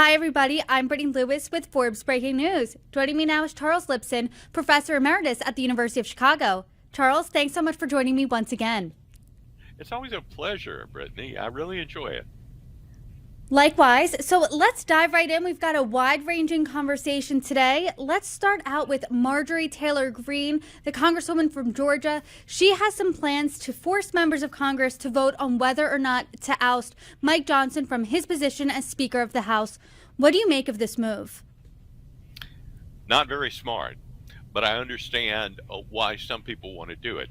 Hi, everybody. I'm Brittany Lewis with Forbes Breaking News. Joining me now is Charles Lipson, Professor Emeritus at the University of Chicago. Charles, thanks so much for joining me once again. It's always a pleasure, Brittany. I really enjoy it. Likewise. So let's dive right in. We've got a wide-ranging conversation today. Let's start out with Marjorie Taylor Greene, the Congresswoman from Georgia. She has some plans to force members of Congress to vote on whether or not to oust Mike Johnson from his position as Speaker of the House. What do you make of this move? Not very smart, but I understand why some people want to do it.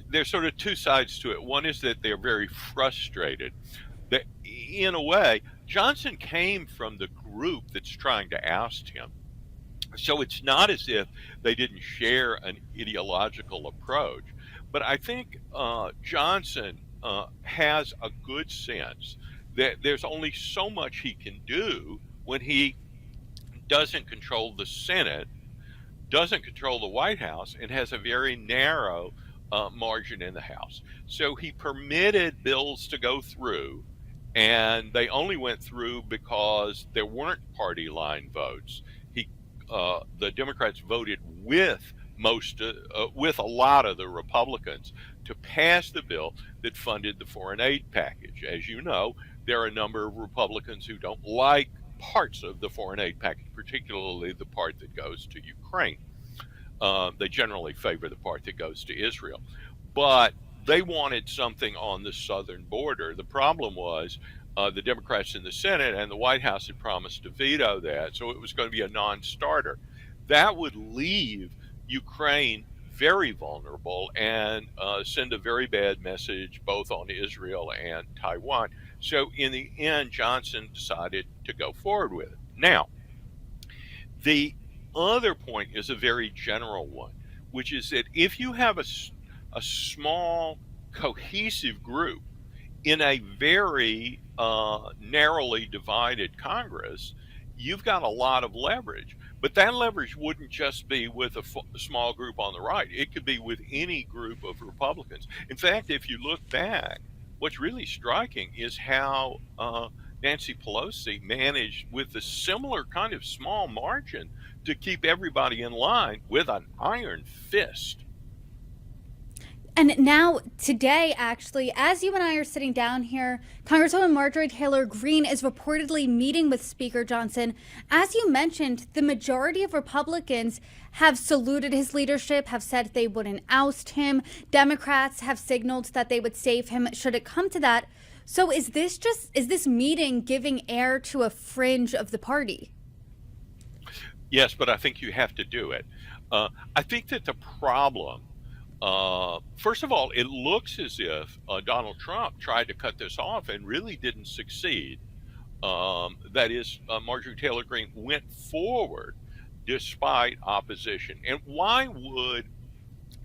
There's sort of two sides to it. One is that they're very frustrated. That, in a way, Johnson came from the group that's trying to oust him. So it's not as if they didn't share an ideological approach. But I think Johnson has a good sense that there's only so much he can do when he doesn't control the Senate, doesn't control the White House, and has a very narrow margin in the House. So he permitted bills to go through, and they only went through because there weren't party line votes. The Democrats voted with with a lot of the Republicans to pass the bill that funded the foreign aid package. As you know, there are a number of Republicans who don't like parts of the foreign aid package, particularly the part that goes to Ukraine. They generally favor the part that goes to Israel. But they wanted something on the southern border. The problem was the Democrats in the Senate and the White House had promised to veto that, so it was going to be a non-starter. That would leave Ukraine very vulnerable and send a very bad message both on Israel and Taiwan. So in the end, Johnson decided to go forward with it. Now, the other point is a very general one, which is that if you have a small, cohesive group in a very narrowly divided Congress, you've got a lot of leverage. But that leverage wouldn't just be with a small group on the right. It could be with any group of Republicans. In fact, if you look back, what's really striking is how Nancy Pelosi managed, with a similar kind of small margin, to keep everybody in line with an iron fist. And now, today, actually, as you and I are sitting down here, Congresswoman Marjorie Taylor Greene is reportedly meeting with Speaker Johnson. As you mentioned, the majority of Republicans have saluted his leadership, have said they wouldn't oust him. Democrats have signaled that they would save him should it come to that. So is this meeting giving air to a fringe of the party? Yes, but I think you have to do it. I think that the problem, first of all, it looks as if Donald Trump tried to cut this off and really didn't succeed. That is, Marjorie Taylor Greene went forward despite opposition. And why would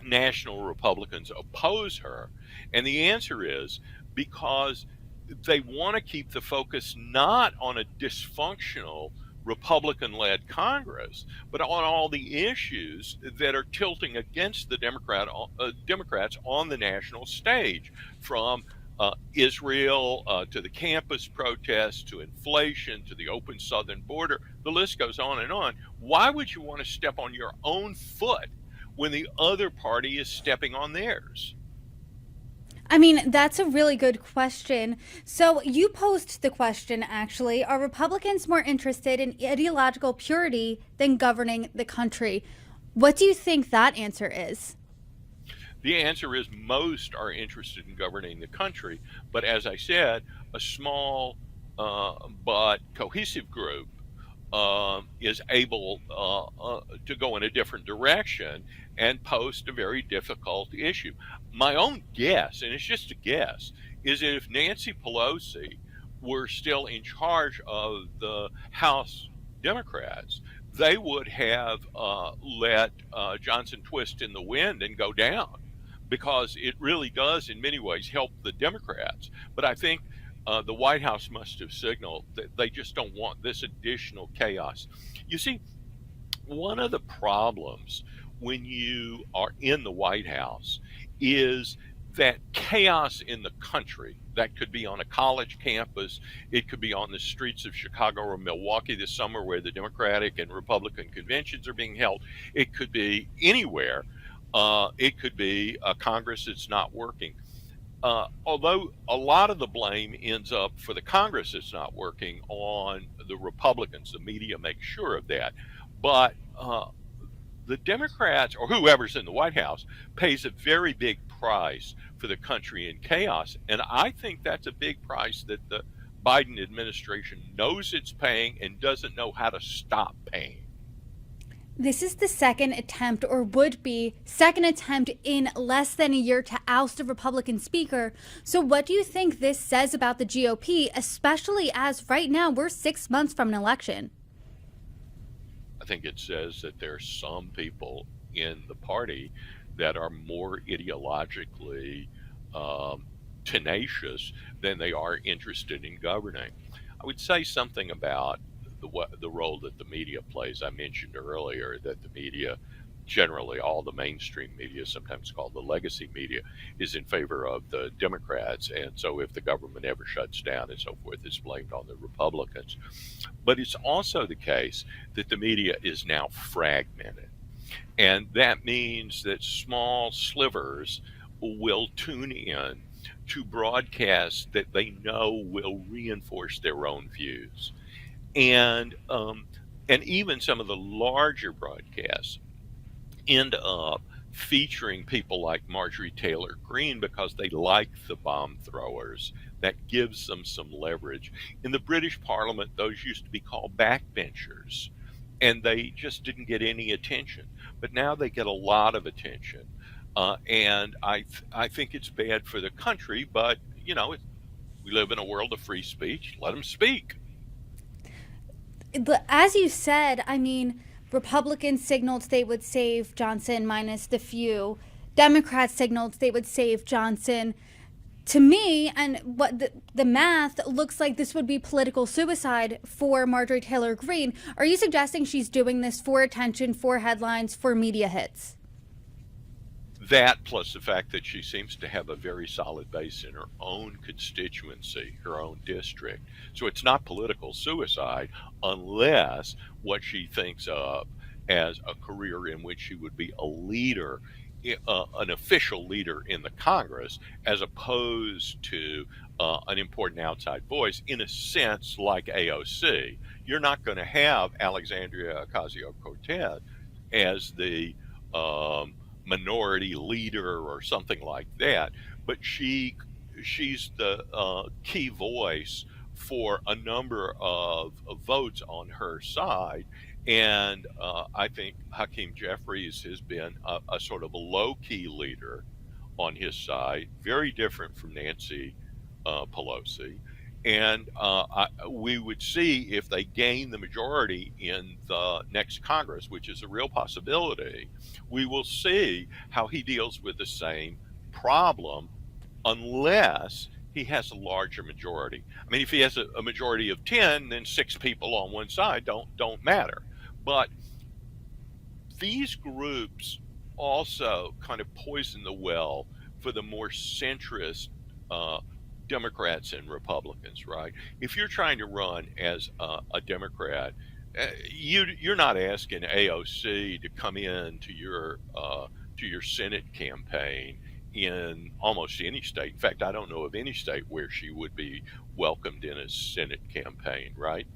national Republicans oppose her? And the answer is because they want to keep the focus not on a dysfunctional Republican-led Congress, but on all the issues that are tilting against the Democrats on the national stage, from Israel to the campus protests to inflation to the open southern border. The list goes on and on. Why would you want to step on your own foot when the other party is stepping on theirs? I mean, that's a really good question. So you posed the question, actually, are Republicans more interested in ideological purity than governing the country? What do you think that answer is? The answer is most are interested in governing the country. But as I said, a small but cohesive group is able to go in a different direction and post a very difficult issue. My own guess, and it's just a guess, is that if Nancy Pelosi were still in charge of the House Democrats, they would have let Johnson twist in the wind and go down, because it really does in many ways help the Democrats. But I think the White House must have signaled that they just don't want this additional chaos. You see, one of the problems when you are in the White House is that chaos in the country, that could be on a college campus, it could be on the streets of Chicago or Milwaukee this summer where the Democratic and Republican conventions are being held, it could be anywhere, it could be a Congress that's not working. Although a lot of the blame ends up for the Congress that's not working on the Republicans, the media makes sure of that. But the Democrats, or whoever's in the White House, pays a very big price for the country in chaos. And I think that's a big price that the Biden administration knows it's paying and doesn't know how to stop paying. This is the second attempt, or would be second attempt, in less than a year to oust a Republican speaker. So what do you think this says about the GOP, especially as right now we're 6 months from an election? I think it says that there are some people in the party that are more ideologically tenacious than they are interested in governing. I would say something about the role that the media plays. I mentioned earlier that the media, generally all the mainstream media, sometimes called the legacy media, is in favor of the Democrats. And so if the government ever shuts down and so forth, it's blamed on the Republicans. But it's also the case that the media is now fragmented. And that means that small slivers will tune in to broadcasts that they know will reinforce their own views. And even some of the larger broadcasts end up featuring people like Marjorie Taylor Greene because they like the bomb throwers. That gives them some leverage. In the British Parliament, those used to be called backbenchers, and they just didn't get any attention. But now they get a lot of attention. And I think it's bad for the country, but, you know, we live in a world of free speech. Let them speak. As you said, I mean, Republicans signaled they would save Johnson minus the few. Democrats signaled they would save Johnson. To me, and what the math looks like, this would be political suicide for Marjorie Taylor Greene. Are you suggesting she's doing this for attention, for headlines, for media hits? That, plus the fact that she seems to have a very solid base in her own constituency, her own district. So it's not political suicide unless what she thinks of as a career in which she would be a leader, an official leader in the Congress, as opposed to an important outside voice, in a sense like AOC. You're not going to have Alexandria Ocasio-Cortez as the minority leader or something like that, but she's the key voice for a number of votes on her side. And I think Hakeem Jeffries has been a sort of a low-key leader on his side, very different from Nancy Pelosi. And we would see, if they gain the majority in the next Congress, which is a real possibility, we will see how he deals with the same problem, unless he has a larger majority. I mean, if he has a majority of 10, then 6 people on one side don't matter. But these groups also kind of poison the well for the more centrist Democrats and Republicans, right? If you're trying to run as a Democrat, you're not asking AOC to come in to your Senate campaign in almost any state. In fact, I don't know of any state where she would be welcomed in a Senate campaign, right?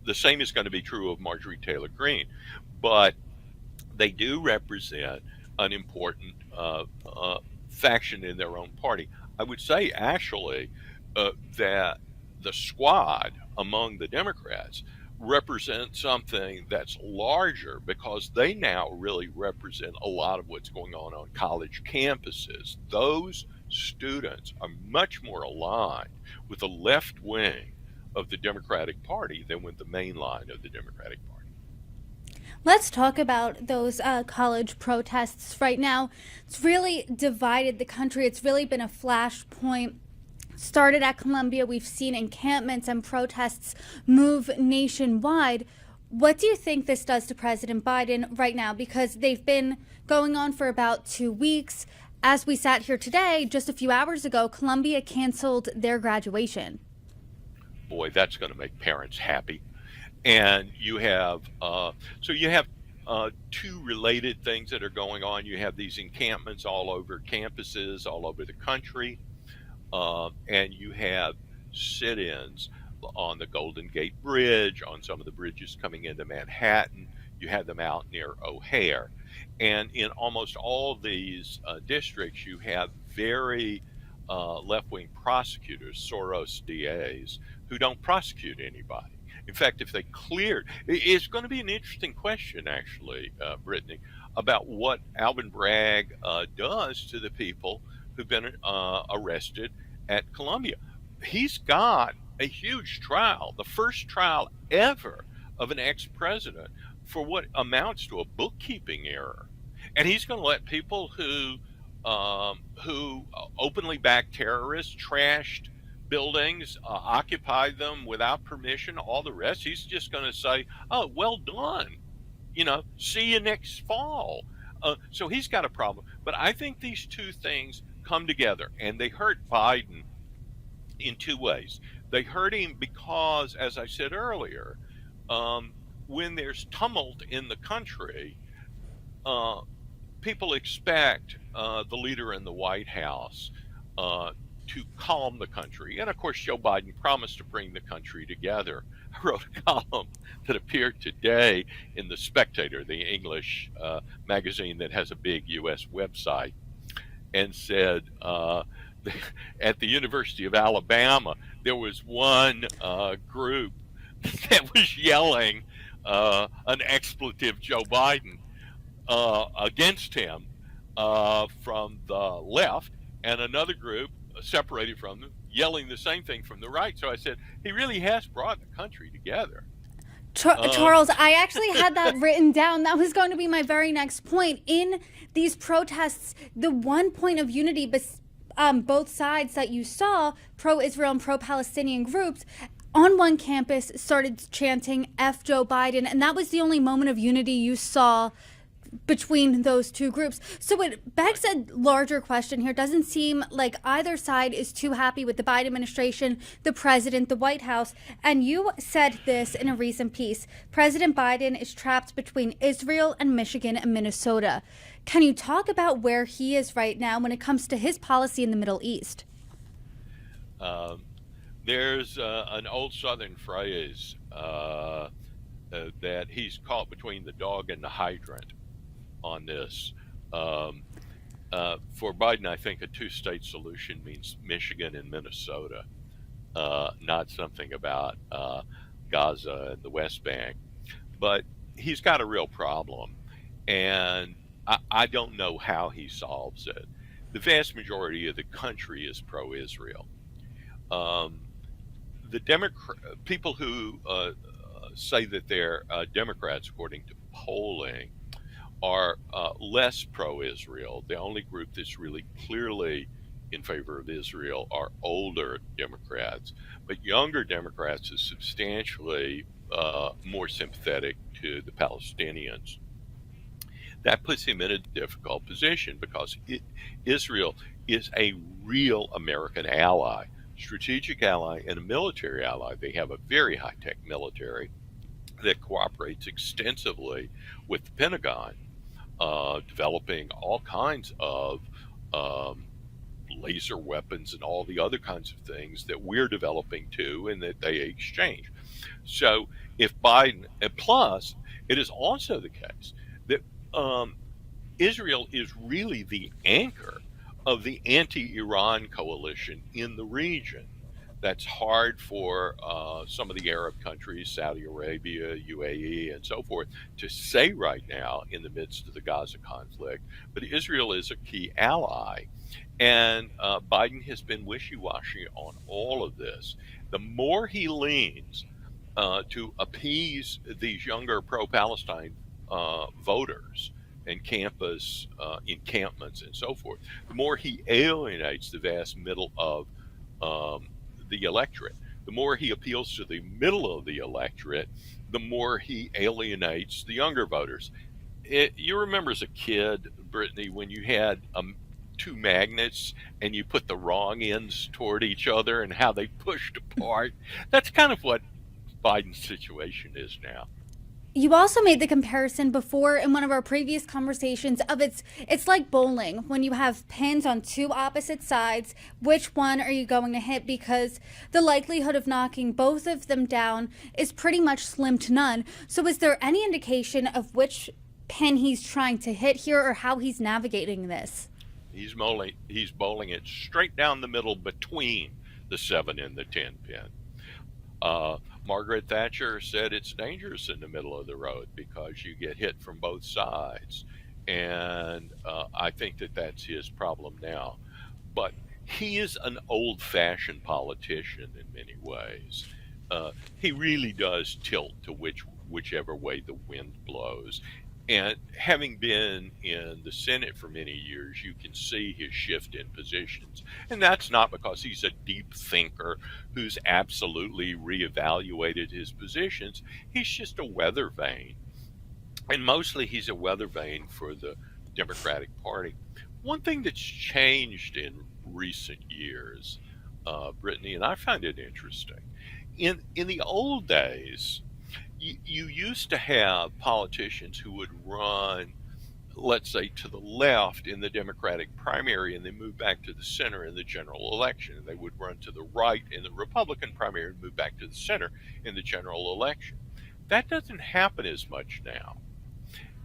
The same is going to be true of Marjorie Taylor Greene, but they do represent an important faction in their own party. I would say, actually, that the squad among the Democrats represent something that's larger, because they now really represent a lot of what's going on college campuses. Those students are much more aligned with the left wing of the Democratic Party than with the main line of the Democratic Party. Let's talk about those college protests right now. It's really divided the country. It's really been a flashpoint. Started at Columbia. We've seen encampments and protests move nationwide. What do you think this does to President Biden right now? Because they've been going on for about 2 weeks. as we sat here today, just a few hours ago, Columbia canceled their graduation. Boy, that's going to make parents happy. And you have two related things that are going on. You have these encampments all over campuses, all over the country, and you have sit-ins on the Golden Gate Bridge, on some of the bridges coming into Manhattan. You have them out near O'Hare, and in almost all of these districts, you have very left-wing prosecutors, Soros DAs, who don't prosecute anybody. In fact, if they cleared, it's going to be an interesting question, actually, Brittany, about what Alvin Bragg does to the people who've been arrested at Columbia. He's got a huge trial, the first trial ever of an ex-president for what amounts to a bookkeeping error, and he's going to let people who openly backed terrorists, trashed buildings, occupied them without permission, all the rest. He's just going to say, "Oh, well done, see you next fall." So he's got a problem. But I think these two things come together, and they hurt Biden in two ways. They hurt him because, as I said earlier, when there's tumult in the country, people expect the leader in the White House to calm the country. And of course, Joe Biden promised to bring the country together. I wrote a column that appeared today in The Spectator, the English magazine that has a big U.S. website, and said at the University of Alabama, there was one group that was yelling an expletive Joe Biden against him from the left, and another group separated from them yelling the same thing from the right. So I said, he really has brought the country together. Charles, I actually had that written down. That was going to be my very next point. In these protests, the one point of unity both sides that you saw, pro-Israel and pro-Palestinian groups, on one campus started chanting F Joe Biden, and that was the only moment of unity you saw between those two groups. So it begs a larger question here. It doesn't seem like either side is too happy with the Biden administration, the president, the White House. And you said this in a recent piece. President Biden is trapped between Israel and Michigan and Minnesota. Can you talk about where he is right now when it comes to his policy in the Middle East? There's an old Southern phrase that he's caught between the dog and the hydrant on this. For Biden, I think a two-state solution means Michigan and Minnesota, not something about Gaza and the West Bank. But he's got a real problem, and I don't know how he solves it. The vast majority of the country is pro-Israel. The people who say that they're Democrats, according to polling, are less pro-Israel. The only group that's really clearly in favor of Israel are older Democrats, but younger Democrats are substantially more sympathetic to the Palestinians. That puts him in a difficult position because Israel is a real American ally, strategic ally, and a military ally. They have a very high-tech military that cooperates extensively with the Pentagon, developing all kinds of laser weapons and all the other kinds of things that we're developing too, and that they exchange. So if Biden, and plus, it is also the case that Israel is really the anchor of the anti-Iran coalition in the region. That's hard for some of the Arab countries, Saudi Arabia, UAE, and so forth, to say right now in the midst of the Gaza conflict. But Israel is a key ally. And Biden has been wishy-washy on all of this. The more he leans to appease these younger pro-Palestine voters and campus encampments and so forth, the more he alienates the vast middle of the electorate. The more he appeals to the middle of the electorate, the more he alienates the younger voters. You remember as a kid, Brittany, when you had two magnets and you put the wrong ends toward each other and how they pushed apart. That's kind of what Biden's situation is now. You also made the comparison before in one of our previous conversations of it's like bowling when you have pins on two opposite sides. Which one are you going to hit? Because the likelihood of knocking both of them down is pretty much slim to none. So is there any indication of which pin he's trying to hit here or how he's navigating this? He's bowling it straight down the middle between the 7 and the 10 pin. Margaret Thatcher said it's dangerous in the middle of the road because you get hit from both sides. And I think that that's his problem now. But he is an old-fashioned politician in many ways. He really does tilt to whichever way the wind blows. And having been in the Senate for many years, you can see his shift in positions. And that's not because he's a deep thinker who's absolutely reevaluated his positions. He's just a weather vane. And mostly he's a weather vane for the Democratic Party. One thing that's changed in recent years, Brittany, and I find it interesting, in the old days, you used to have politicians who would run, let's say, to the left in the Democratic primary and then move back to the center in the general election. And they would run to the right in the Republican primary and move back to the center in the general election. That doesn't happen as much now.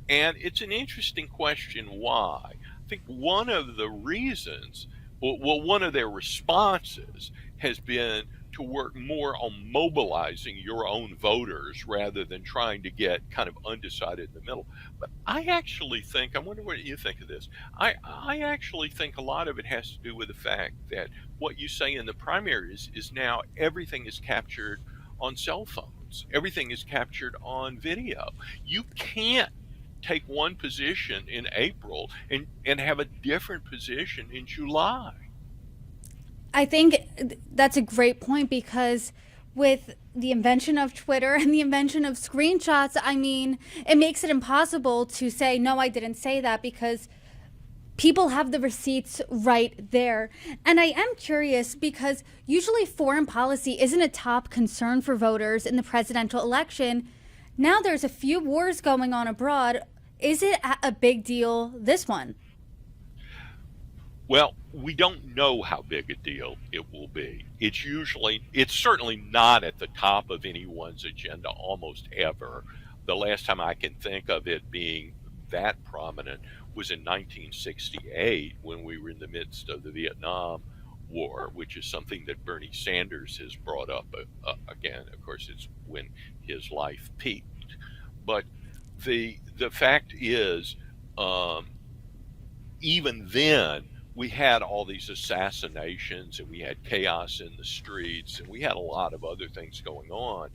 And it's an interesting question why. I think one of the reasons, well, one of their responses has been to work more on mobilizing your own voters rather than trying to get kind of undecided in the middle. But I actually think, I wonder what you think of this. I actually think a lot of it has to do with the fact that what you say in the primaries is now everything is captured on cell phones. Everything is captured on video. You can't take one position in April and have a different position in July. I think that's a great point because with the invention of Twitter and the invention of screenshots, I mean, it makes it impossible to say, no, I didn't say that because people have the receipts right there. And I am curious because usually foreign policy isn't a top concern for voters in the presidential election. Now there's a few wars going on abroad. Is it a big deal, this one? Well, we don't know how big a deal it will be. It's certainly not at the top of anyone's agenda almost ever. The last time I can think of it being that prominent was in 1968 when we were in the midst of the Vietnam War, which is something that Bernie Sanders has brought up again. Of course, it's when his life peaked. But the fact is, even then, we had all these assassinations and we had chaos in the streets and we had a lot of other things going on.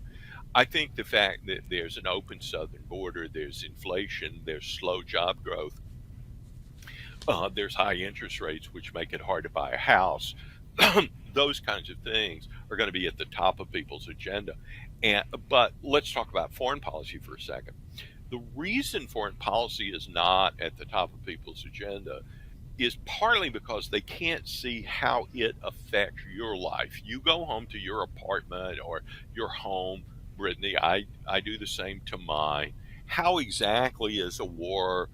I think the fact that there's an open southern border, there's inflation, there's slow job growth, there's high interest rates, which make it hard to buy a house. Those kinds of things are going to be at the top of people's agenda. But let's talk about foreign policy for a second. The reason foreign policy is not at the top of people's agenda is partly because they can't see how it affects your life. You go home to your apartment or your home, Brittany, I do the same to mine. How exactly is a war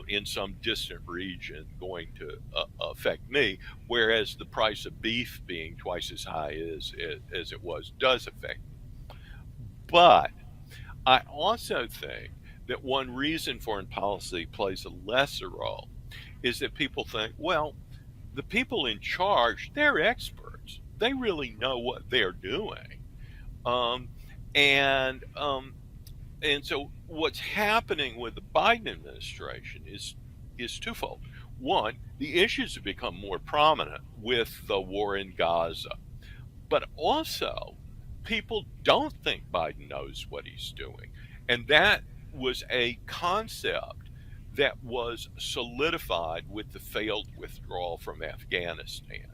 in some distant region going to affect me, whereas the price of beef being twice as high as it was does affect me? But I also think that one reason foreign policy plays a lesser role is that people think, well, the people in charge, they're experts. They really know what they're doing. And so what's happening with the Biden administration is twofold. One, the issues have become more prominent with the war in Gaza. But also, people don't think Biden knows what he's doing. And that was a concept that was solidified with the failed withdrawal from Afghanistan.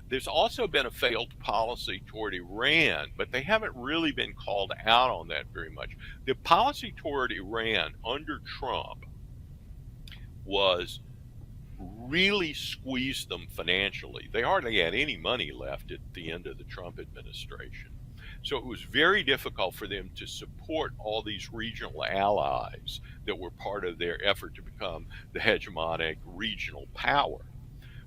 There's also been a failed policy toward Iran, but they haven't really been called out on that very much. The policy toward Iran under Trump was really squeezed them financially. They hardly had any money left at the end of the Trump administration. So it was very difficult for them to support all these regional allies that were part of their effort to become the hegemonic regional power.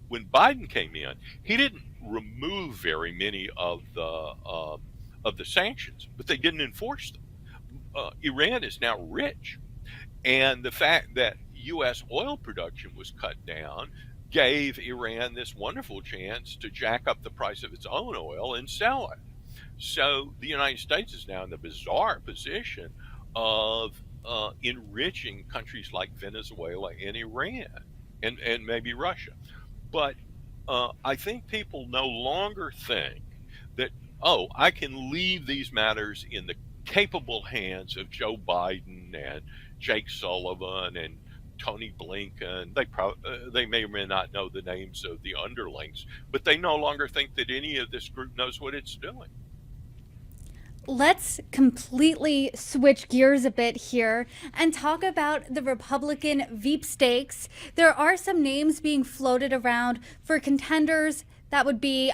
When Biden came in, he didn't remove very many of the sanctions, but they didn't enforce them. Iran is now rich, and the fact that U.S. oil production was cut down gave Iran this wonderful chance to jack up the price of its own oil and sell it. So the United States is now in the bizarre position of enriching countries like Venezuela and Iran and maybe Russia. But I think people no longer think that, oh, I can leave these matters in the capable hands of Joe Biden and Jake Sullivan and Tony Blinken. They may or may not know the names of the underlings, but they no longer think that any of this group knows what it's doing. Let's completely switch gears a bit here and talk about the Republican VP stakes. There are some names being floated around for contenders that would be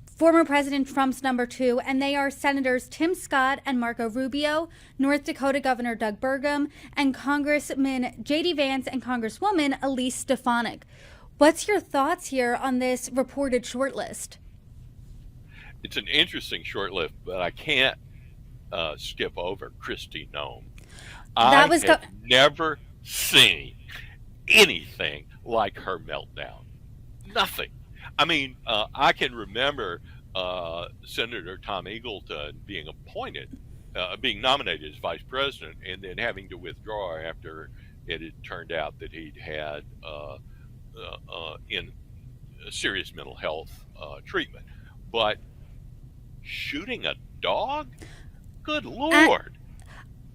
former President Trump's number 2, and they are Senators Tim Scott and Marco Rubio, North Dakota Governor Doug Burgum, and Congressman J.D. Vance and Congresswoman Elise Stefanik. What's your thoughts here on this reported shortlist? It's an interesting short list, but I can't skip over Kristi Noem. I have never seen anything like her meltdown. Nothing. I mean, I can remember Senator Tom Eagleton being being nominated as vice president, and then having to withdraw after it had turned out that he'd had in serious mental health treatment. But shooting a dog? Good Lord.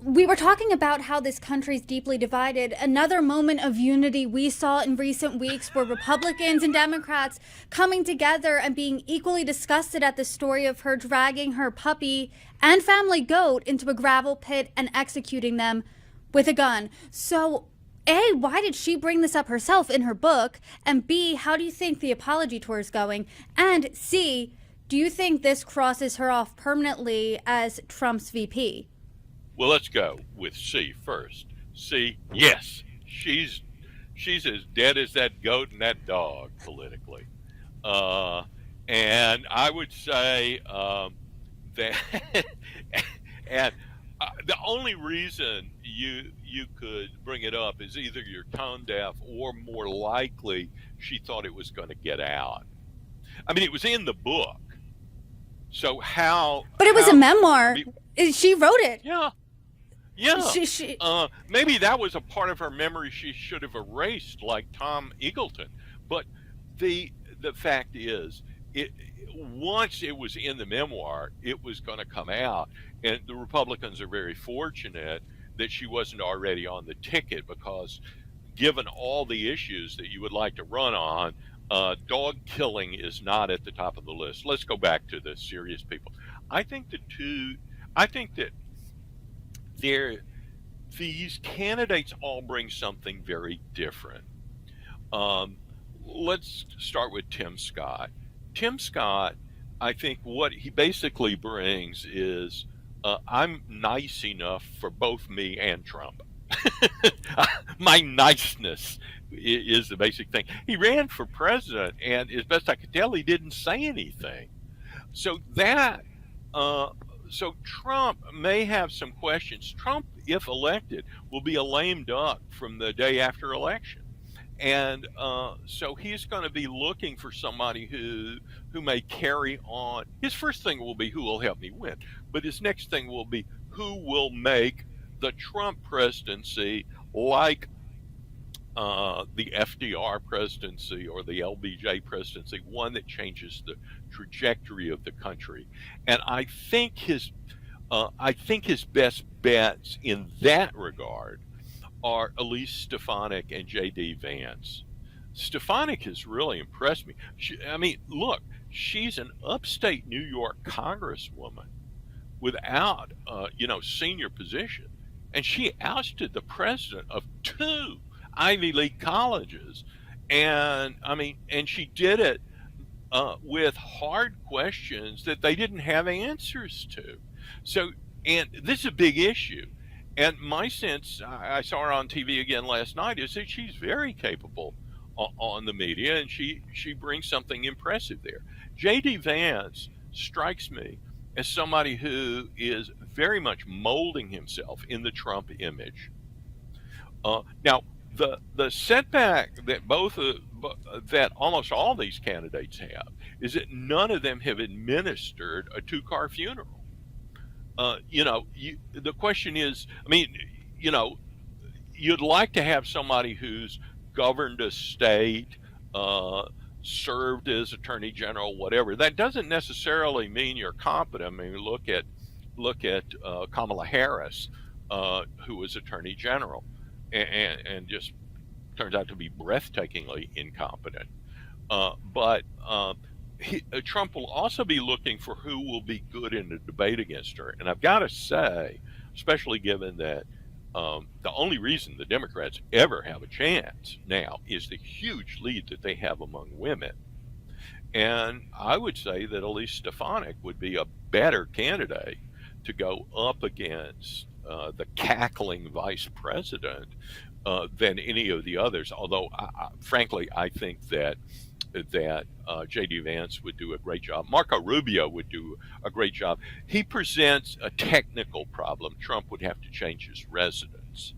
We were talking about how this country's deeply divided. Another moment of unity we saw in recent weeks were Republicans and Democrats coming together and being equally disgusted at the story of her dragging her puppy and family goat into a gravel pit and executing them with a gun. So, A, why did she bring this up herself in her book? And B, how do you think the apology tour is going? And C, do you think this crosses her off permanently as Trump's VP? Well, let's go with C first. C, yes, she's as dead as that goat and that dog politically. And I would say that, and the only reason you could bring it up is either you're tone deaf or more likely she thought it was going to get out. I mean, it was in the book. So how? But it was a memoir. She wrote it. Yeah. Maybe that was a part of her memory she should have erased, like Tom Eagleton. But the fact is, once it was in the memoir, it was going to come out, and the Republicans are very fortunate that she wasn't already on the ticket, because given all the issues that you would like to run on, dog killing is not at the top of the list. Let's go back to the serious people. I think that these candidates all bring something very different. Let's start with Tim Scott. Tim Scott, I think what he basically brings is, I'm nice enough for both me and Trump. My niceness is the basic thing. He ran for president, and as best I could tell, he didn't say anything. So Trump may have some questions. Trump, if elected, will be a lame duck from the day after election. And so he's going to be looking for somebody who may carry on. His first thing will be, who will help me win? But his next thing will be, who will make the Trump presidency like the FDR presidency or the LBJ presidency, one that changes the trajectory of the country. And I think his best bets in that regard are Elise Stefanik and J.D. Vance. Stefanik has really impressed me. Look, she's an upstate New York congresswoman without, senior position. And she ousted the president of 2 Ivy League colleges And I mean, and she did it with hard questions that they didn't have answers to. So, and this is a big issue. And my sense, I saw her on TV again last night, is that she's very capable on the media, and she brings something impressive there. J.D. Vance strikes me as somebody who is very much molding himself in the Trump image. Now, the setback that that almost all these candidates have is that none of them have administered a two-car funeral. The question is, I mean, you know, you'd like to have somebody who's governed a state, uh, served as attorney general, whatever. That doesn't necessarily mean you're competent. I mean, look at Kamala Harris, who was attorney general, and just turns out to be breathtakingly incompetent. But Trump will also be looking for who will be good in the debate against her. And I've got to say, especially given that the only reason the Democrats ever have a chance now is the huge lead that they have among women. And I would say that Elise Stefanik would be a better candidate to go up against the cackling vice president than any of the others. Although, frankly, I think that J.D. Vance would do a great job. Marco Rubio would do a great job. He presents a technical problem. Trump would have to change his residence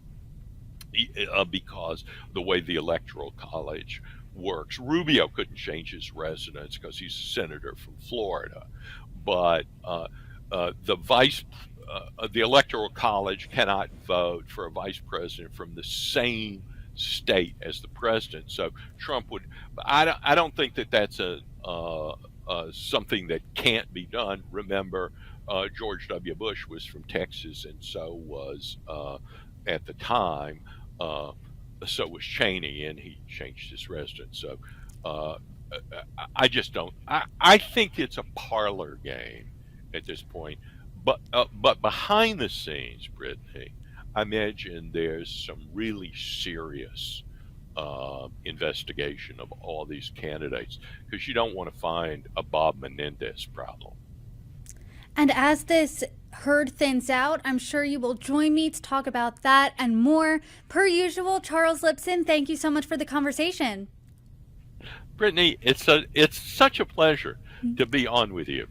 because the way the Electoral College works. Rubio couldn't change his residence because he's a senator from Florida, but the Electoral College cannot vote for a vice president from the same state as the president. So Trump would. I don't think that that's something that can't be done. Remember, George W. Bush was from Texas, and so was at the time. So was Cheney, and he changed his residence. So I just don't. I think it's a parlor game at this point. But behind the scenes, Brittany, I imagine there's some really serious investigation of all these candidates because you don't want to find a Bob Menendez problem. And as this herd thins out, I'm sure you will join me to talk about that and more. Per usual, Charles Lipson, thank you so much for the conversation. Brittany, it's such a pleasure to be on with you.